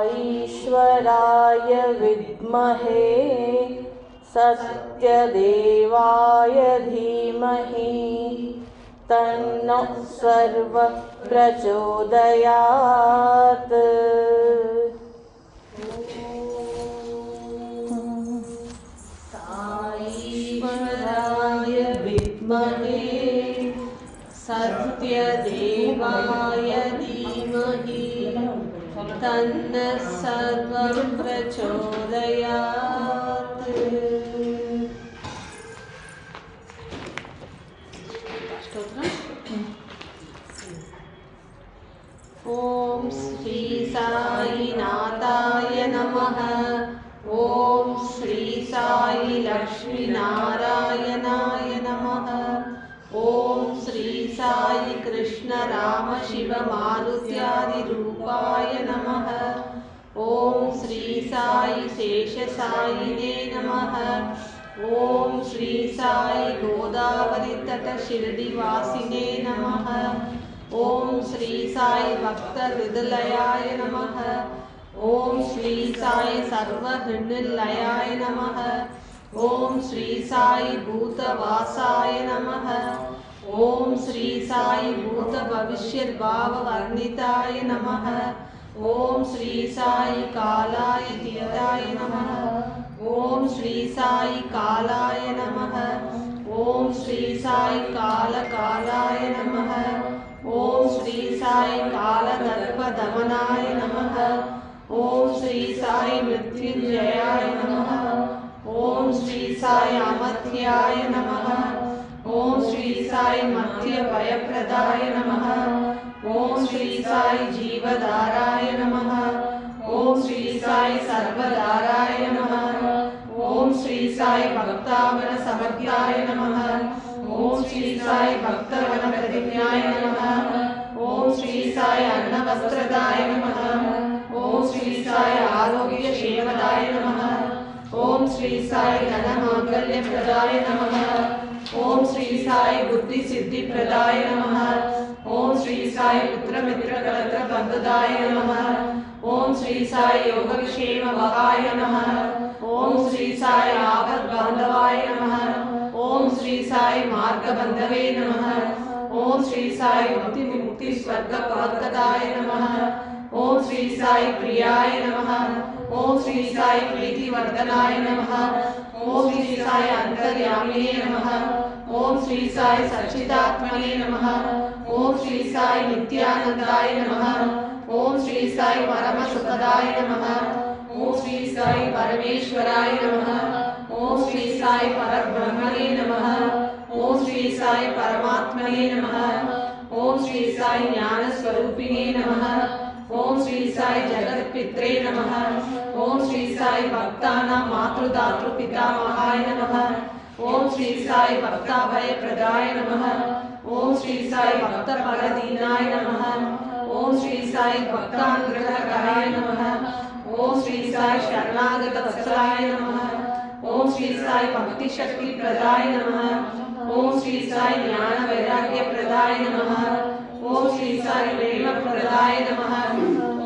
ईश्वराय विद्महे सत्यदेवाय धीमहि तन्नो सर्वः प्रचोदयात्। ईश्वराय विद्महे सत्यदेवाय धीमहि तन्नः सर्वः प्रचोदयात्। ओम श्री साईनाथाय नमः। ओम श्री साई लक्ष्मी नारायणाय नमः। ओम श्री साई कृष्ण राम शिव मारुत्यादि रूपाय नमः। ओम श्री साई शेष साईने नमः। ओम श्री साई गोदावरी तट शिरडिवासिने नमः। ओम श्री साई भक्त हृदयाय नमः। ओम श्री साई सर्वहृन्निलयाय नमः। ओम श्री साई भूतवासाय नमः। ओम श्री साई भूत भविष्य भाव वर्णिताय नमः। ओम श्री साई कालाय तीताय नमः। ओम श्री साई कालाय नमः। ओम श्री साई कालाय नमः। ओम श्री साई कालदर्पदमनाय नमः। ओम श्री साई मृत्युंजयाय नमः। ओम श्री साई अमर्त्याय नमः। ओम श्री साई मध्य भयप्रदाय नमः। ओम श्री साई जीवधाराय नमः। ओम श्री साई सर्वधाराय नमः। ओम श्री साई भक्तावन समर्थ्याय नमः। ओम श्री साई भक्तवन प्रतिज्ञाय नमः। ओम श्री साई अन्नवस्त्रदाय नमः। ओम श्री साई आरोग्य क्षेमदाय नमः। ओम श्री साई धनमांगल्य प्रदाय नमः। ओम श्री साई बुद्धि सिद्धि प्रदाय नमः। ओम श्री साई पुत्र मित्र कलत्र बंधुदाय नमः। ओम श्री साई योगक्षेम वहाय नमः। ओम श्री साई आपद बांधवाय नमः। ओम श्री साई मार्ग बंधवे नमः। ओम श्री साई मुक्ति मुक्ति स्वर्ग पदकदाय नमः। ओम श्री साई प्रियाय नमः। ओम श्री साई प्रीति वर्धनाय नमः। ओम श्री साई अंतर्यामिने नमः। ओम श्री साई सच्चिदात्मने नमः। ओम श्री साई नित्यानंदाय नमः। ओम श्री साई परम सुखदाय नमः। ओम श्री साई परमेश्वराय नमः। ओम श्री साई परब्रह्मणे नमः। ओम श्री साई परमात्मने नमः। ओम श्री साई ज्ञान स्वरूपिणे नमः। ओम श्री साई जगत्पित्रे नमः। ओम श्री साई भक्तानां मातृदातृ पितामहाय नमः। ओम श्री साई भक्ताभय प्रदाय नमः। ओम श्री साई भक्त परदीनाय नमः। ओम श्री साई भक्तानुग्रहकाराय नमः। ओम श्री साई शरणागत वत्सलाय नमः। ओम श्री साई भक्ति शक्ति प्रदाय नमः। ओम श्री साई ज्ञान वैराग्य प्रदाय नमः। ओम श्री साई प्रेम प्रदाय नमः।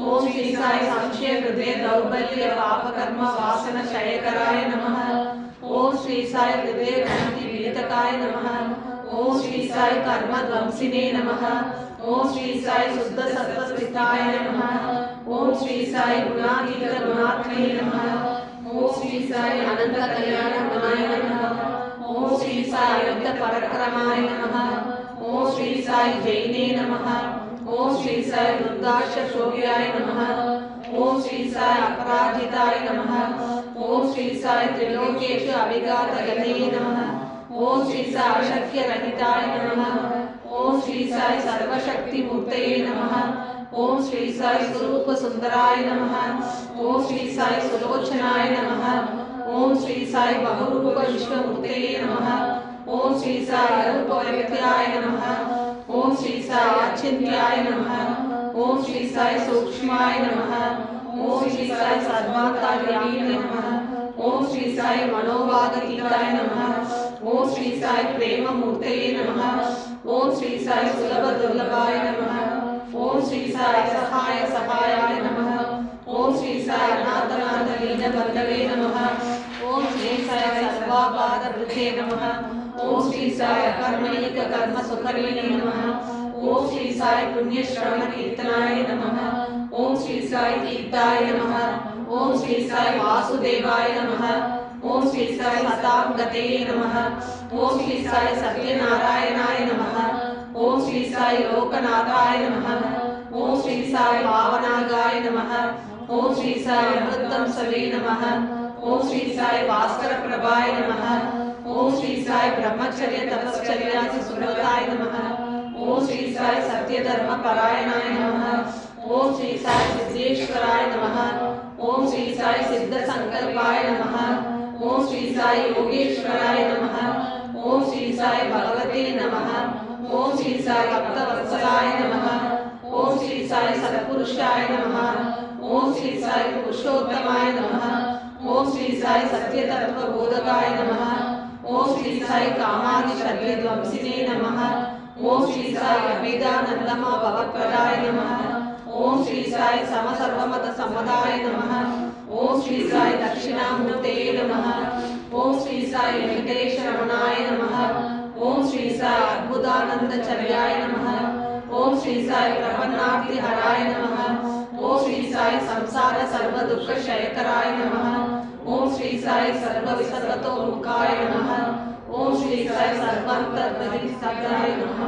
ओम श्री साई संशय हृदय दौर्बल्य पाप कर्म वासन क्षयकराय नमः। ओम श्री साई हृदय ग्रंथि पीड़ितकाय नमः। ओम श्री साई कर्म ध्वंसिने नमः। ओम श्री साई शुद्ध सत्व स्थिताय नमः। ओम श्री साई गुणातीत गुणात्मने नमः। ओम श्री साई अनंत कल्याण गुणाय नमः। ओम श्री साई युद्ध पराक्रमाय नमः। ओम श्री साई जैने नमः। ओम श्री साई दुर्गाश शोभ्याय नमः। ओम श्री साई अपराजिताय नमः। ओम श्री साई त्रिलोकेश अभिघात गते नमः। ओम श्री साई अशक्य रहिताय नमः। ओम श्री साई सर्वशक्ति मूर्तये नमः। ओम श्री साई स्वरूप सुंदराय नमः। ओम श्री साई सुलोचनाय नमः। ओम श्री साई बहुरूप विश्वमूर्तये नमः। ओम श्री साई अरूपव्यक्त्याय नमः। ओम श्री साई अचिन्त्याय नमः। ओम श्री साई सूक्ष्माय नमः। ओम श्री साई सर्वांतर्यामिने नमः। ओम श्री साई मनोवागतीताय नमः। ओम श्री साई प्रेम मूर्तये नमः। ओम श्री साई सुलभ दुर्लभाय नमः। ओम श्री साई सहाय सहायाय नमः। ओम श्री साई अनाथनाथ दीन बंधवे नमः। ओम श्री साई सर्वापाद वृद्धे नमः। ओम श्री साई कर्मणिक कर्म सुकर्मिणे नमः। ओम श्री साई पुण्य श्रवण कीर्तनाय नमः। ओम श्री साई तीर्थाय नमः। ओम श्री साई वासुदेवाय नमः। ओम श्री साई सतां गते नमः। ओम श्री साई सत्यनारायणाय नमः। ओम श्री साई लोकनाथाय नमः। ओम श्री साई पावनागाय नमः। ओम श्री साई अमृतम सवे नमः। ओम श्री साई भास्कर प्रभाय नमः। ओम श्री साई ब्रह्मचर्य तपश्चर्यादि सुलताय नमः। ओम श्री साई सत्य धर्म परायणाय नमः। ओम श्री साई सिद्धेश्वराय नमः। ओम श्री साई सिद्ध संकल्पाय नमः। ओम श्री साई योगेश्वराय नमः। ओम श्री साई भगवते नमः। ओम श्री साई भक्तवत्सलाय नमः। ओम श्री साई सत्पुरुषाय नमः। ओम श्री साई पुरुषोत्तमाय नमः। ओम श्री साई सत्य तत्व बोधकाय नमः। ओम श्री साई कामादि शत्रु ध्वंसिने नमः। ओम श्री साई अभेदानंदमा भवप्रदाय नमः। ओम श्री साई समसर्वमत सम्मदाय नमः। ओम श्री साई दक्षिणामूर्ते नमः। ओम श्री साई वेंकटेश रमणाय नमः। ओम श्री साई अद्भुतानंदचर्याय नमः। ओम श्री साई प्रपन्नार्ति हराय नमः। ओम श्री साई संसार सर्व दुख क्षयकराय नमः। ओम श्री साई सर्व विसर्गतोमुखाय नमः। ओम श्री साई सर्वांतर्बहिर्साराय नमः।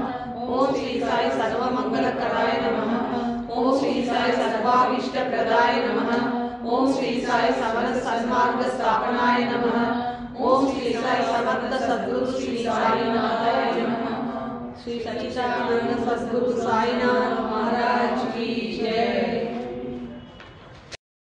ओम श्री साई सर्वमंगलकराय नमः। ओम श्री साई सर्वाभीष्टप्रदाय नमः। ओम श्री साई समर सन्मार्ग स्थापनाय नमः। ओम श्री साई समर्थ सद्गुरु श्री साईनाथाय नमः। श्री सच्चिदानंद सद्गुरु साईनाथ महाराज